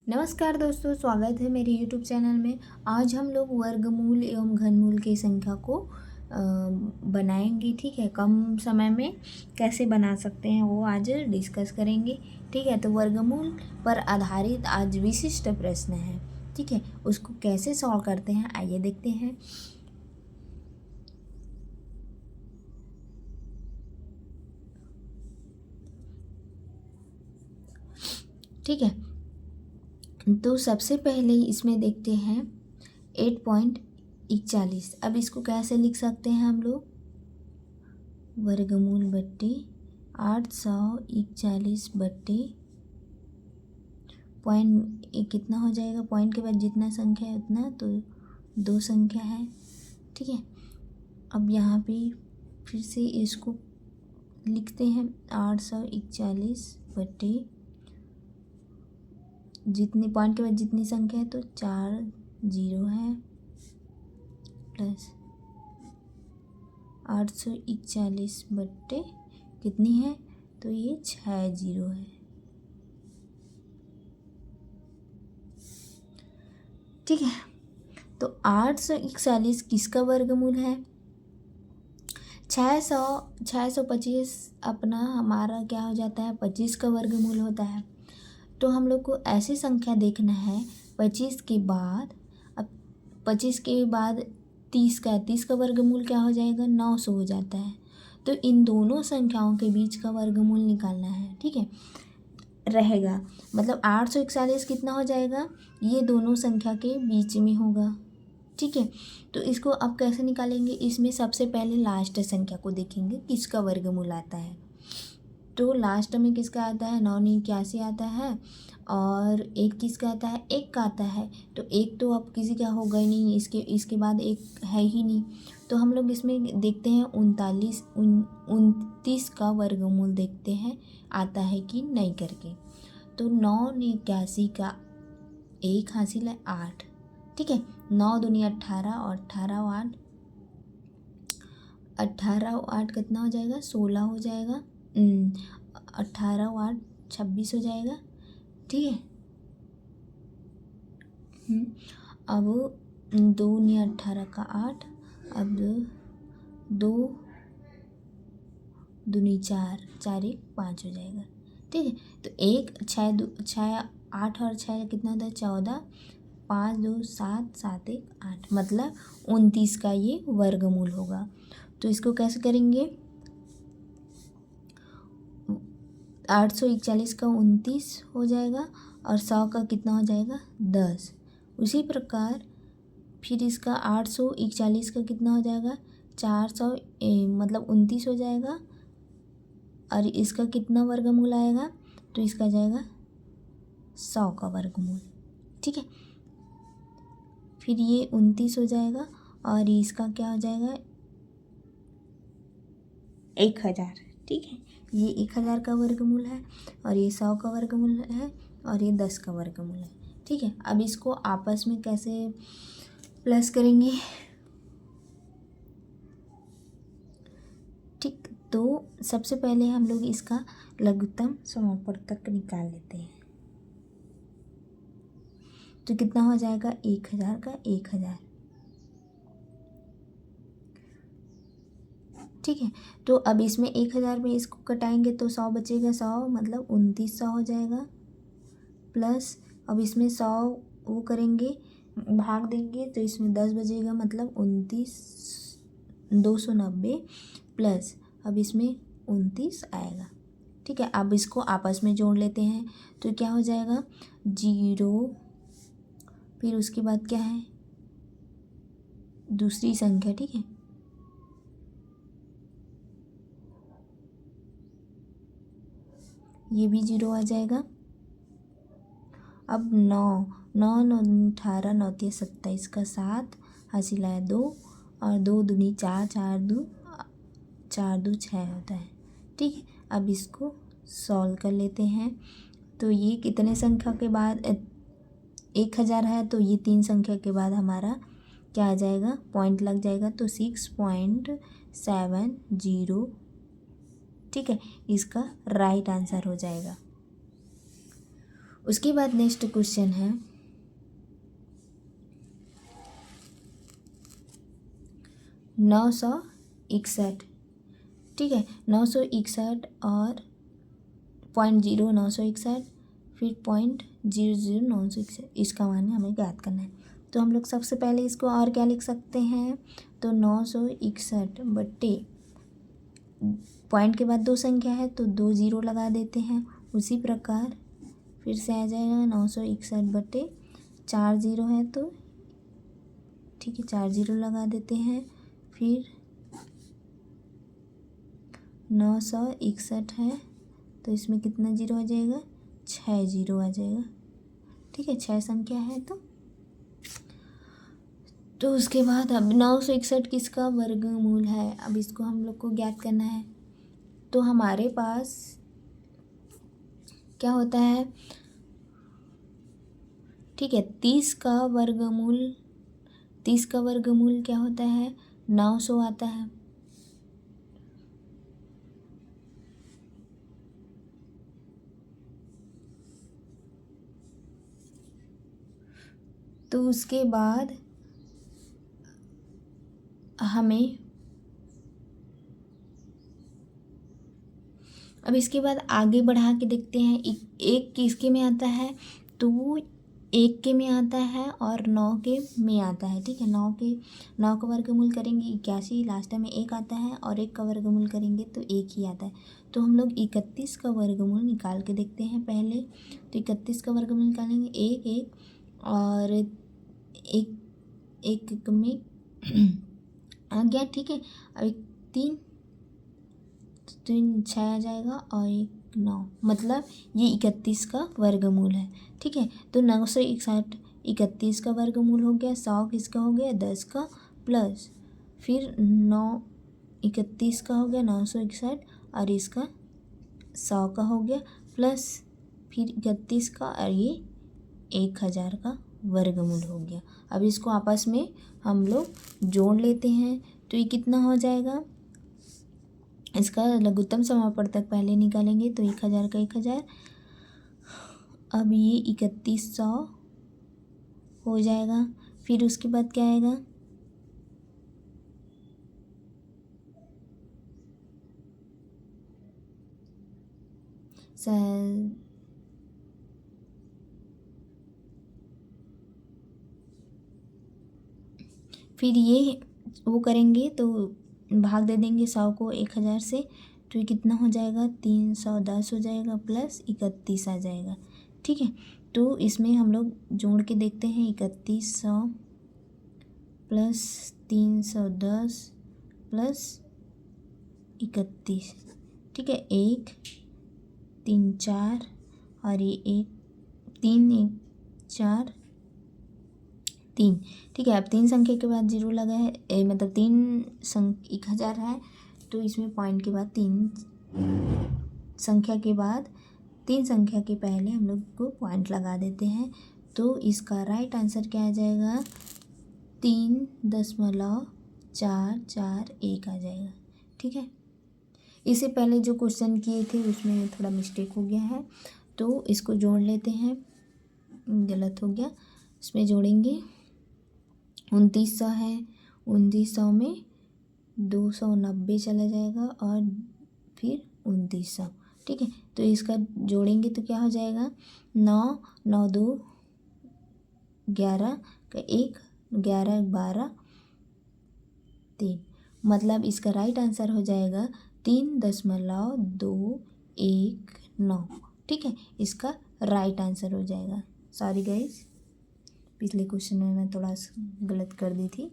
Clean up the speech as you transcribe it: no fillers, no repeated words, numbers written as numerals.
नमस्कार दोस्तों, स्वागत है मेरे YouTube चैनल में। आज हम लोग वर्गमूल एवं घनमूल की संख्या को बनाएंगे। ठीक है, कम समय में कैसे बना सकते हैं वो आज डिस्कस करेंगे। ठीक है, तो वर्गमूल पर आधारित आज विशिष्ट प्रश्न है। ठीक है, उसको कैसे सॉल्व करते हैं आइए देखते हैं। ठीक है, तो सबसे पहले इसमें देखते हैं 8.41। अब इसको कैसे लिख सकते हैं हम लोग? वर्गमूल बट्टे 841 बट्टे पॉइंट कितना हो जाएगा? पॉइंट के बाद जितना संख्या है उतना, तो दो संख्या है। ठीक है, अब यहाँ पे फिर से इसको लिखते हैं 841 बट्टे जितनी पॉइंट के बाद जितनी संख्या है तो 4 जीरो है प्लस 841 बट्टे कितनी है तो ये 6 जीरो है। ठीक है, तो 841 किसका वर्गमूल है? 625 अपना हमारा क्या हो जाता है? 25 का वर्गमूल होता है। तो हम लोग को ऐसी संख्या देखना है 25 के बाद। अब 25 के बाद 30 का वर्गमूल क्या हो जाएगा? 900 हो जाता है। तो इन दोनों संख्याओं के बीच का वर्गमूल निकालना है। ठीक है, रहेगा मतलब 841 कितना हो जाएगा? ये दोनों संख्या के बीच में होगा। ठीक है, तो इसको अब कैसे निकालेंगे? इसमें सबसे पहले लास्ट संख्या को देखेंगे किसका वर्गमूल आता है। तो लास्ट में किसका आता है? 981 आता है। और एक किसका आता है? एक का आता है। तो एक तो अब किसी का होगा ही नहीं, इसके बाद एक है ही नहीं। तो हम लोग इसमें देखते हैं 29 का वर्गमूल देखते हैं आता है कि नहीं करके। तो 981 का एक हासिल है 8। ठीक है, 9 दूनी 18 और 18 8 कितना हो जाएगा? 16 हो जाएगा। 18 8 26 हो जाएगा। ठीक है, अब 2 ने 18 का 8। अब 2 दूनी 4, 4 1 5 हो जाएगा। ठीक है, तो 6 8 और 6 कितना होता है? 14, 5 2 7 7 1 8 मतलब 29 का ये वर्गमूल होगा। तो इसको कैसे करेंगे? 841 का 29 हो जाएगा और 100 का कितना हो जाएगा? 10। उसी प्रकार फिर इसका 841 का कितना हो जाएगा? 400 मतलब 29 हो जाएगा। और इसका कितना वर्गमूल आएगा? तो इसका जाएगा 100 का वर्गमूल। ठीक है, फिर ये 29 हो जाएगा और इसका क्या हो जाएगा? 1000। ठीक है, ये 1000 का वर्गमूल है और ये 100 का वर्गमूल है और ये 10 का वर्गमूल है। ठीक है, अब इसको आपस में कैसे प्लस करेंगे? ठीक, तो सबसे पहले हम लोग इसका लघुत्तम समापवर्तक निकाल लेते हैं। तो कितना हो जाएगा? 1000 का 1000। ठीक है, तो अब इसमें 1000 में इसको कटाएंगे तो 100 बचेगा। 100 मतलब 2900 हो जाएगा। प्लस अब इसमें 100 वो करेंगे, भाग देंगे तो इसमें 10 बचेगा मतलब 290 प्लस अब इसमें 29 आएगा। ठीक है, अब इसको आपस में जोड़ लेते हैं तो क्या हो जाएगा? 0, फिर उसके बाद क्या है? दूसरी संख्या। ठीक है, ये भी 0 आ जाएगा। अब 9 9 9 18 9 27 का 7 हासिल आया 2 और 2 दूनी 4 4 2 6 होता है। ठीक है, अब इसको सॉल्व कर लेते हैं। तो ये कितने संख्या के बाद 1000 है तो ये 3 संख्या के बाद हमारा क्या आ जाएगा? पॉइंट लग जाएगा तो 6.70। ठीक है, इसका राइट आंसर हो जाएगा। उसके बाद नेक्स्ट क्वेश्चन है 961। ठीक है, 961 और 0.0961 फिर 0.00961, इसका मान हमें ज्ञात करना है। तो हम लोग सबसे पहले इसको और क्या लिख सकते हैं, तो 961 बट्टे पॉइंट के बाद दो संख्या है तो 2 0 लगा देते हैं। उसी प्रकार फिर से आ जाएगा 961 बट्टे 4 0 है तो ठीक है 4 0 लगा देते हैं। फिर 961 है तो इसमें कितना जीरो आ जाएगा, 6 0 आ जाएगा। ठीक है, 6 संख्या है तो उसके बाद अब 961 किसका वर्गमूल है, अब इसको हम लोग को ज्ञात करना है। तो हमारे पास क्या होता है, ठीक है, 30 का वर्गमूल क्या होता है, 900 आता है। तो उसके बाद हमें अब इसके बाद आगे बढ़ा के देखते हैं। एक किसके में आता है, तो 1 के में आता है और 9 के में आता है। ठीक है, 9 का वर्गमूल करेंगे 81, लास्ट में 1 आता है, और 1 का वर्गमूल करेंगे तो 1 ही आता है। तो हम लोग 31 का वर्गमूल निकाल के देखते हैं पहले। तो 31 का वर्गमूल निकालेंगे 1 1 और 1 में आ गया। ठीक है, अब 3 6 आ जाएगा और 1 9, मतलब ये 31 का वर्गमूल है। ठीक है, तो 961 31 का वर्गमूल हो गया, 100 किसका हो गया, 10 का, प्लस फिर 31 का हो गया 961 और इसका 100 का हो गया, प्लस फिर 31 का और ये 1000 का वर्गमूल हो गया। अब इसको आपस में हम लोग जोड़ लेते हैं तो ये कितना हो जाएगा, इसका लघुत्तम समापवर्तक पहले निकालेंगे तो 1000 का 1000, अब ये 3100 हो जाएगा। फिर उसके बाद क्या आएगा, फिर ये वो करेंगे तो भाग दे देंगे 100 को 1000 से, तो ये कितना हो जाएगा, 310 हो जाएगा, प्लस 31 आ जाएगा। ठीक है, तो इसमें हम लोग जोड़ के देखते हैं 3100 प्लस 310 प्लस 31। ठीक है, 1 3 4 और ये 1 3 1 4 3। ठीक है, अब 3 संख्या के बाद 0 लगा है, मतलब 1000 है तो इसमें पॉइंट के बाद 3 संख्या के बाद 3 संख्या के पहले हम लोग को पॉइंट लगा देते हैं। तो इसका राइट आंसर क्या आ जाएगा, 3.441 आ जाएगा। ठीक है, इससे पहले जो क्वेश्चन किए थे उसमें थोड़ा मिस्टेक हो गया है तो इसको जोड़ लेते हैं, गलत हो गया, इसमें जोड़ेंगे 2900 है, 2900 में 290 चला जाएगा और फिर 2900। ठीक है, तो इसका जोड़ेंगे तो क्या हो जाएगा, 9 9 2 11 का 1 11 12 3, मतलब इसका राइट आंसर हो जाएगा 3.219। ठीक है, इसका राइट आंसर हो जाएगा। सॉरी गाइस, पिछले क्वेश्चन में मैं थोड़ा गलत कर दी थी।